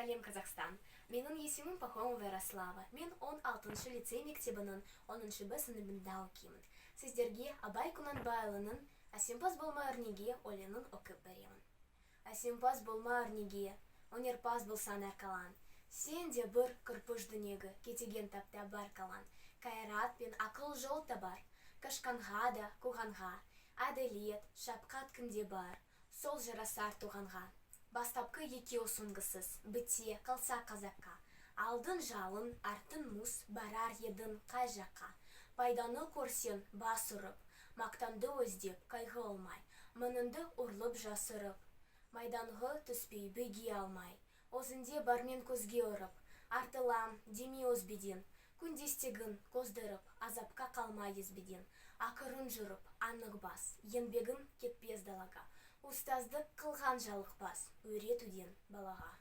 сәлем, Казахстан. Менің есімім Пахомова Ярослава. Мен 16-шы лицей мектебінің 10-шы Б сыныбында оқимын. Сіздерге Абай Құнанбайұлының «Әсемпаз болма өрнеге» өлеңін оқып беремін. Әсемпаз болма өрнеге, өнерпаз болсан әрқалан. Сен де бір кірпіш дүниеге кетеген тапта бар қалан. Қайрат пен ақыл жол табар, қашқанға да қуғанға. Әділет, шапқат кімде бар, сол жарасар туғанға. Бастапқы екеу соңғысыз, біте қалса қазаққа. Алдын жалын, артын мұз, барар едің қай жаққа. Пайданы көрсен бас ұрып, мақтанды өздеп қайғы алмай. Мұнынды ұрлып жасырып, майданғы түспей бөге алмай. Өзінде бармен көзге ұрып, артылам деме өзбеден. Күндестегін көздіріп, азапқа қалмай езбеден. Ақырын жүріп, анық бас, еңбегін кетпес далаға. Ұстаздық қылған жалықпас, өретуден балаға.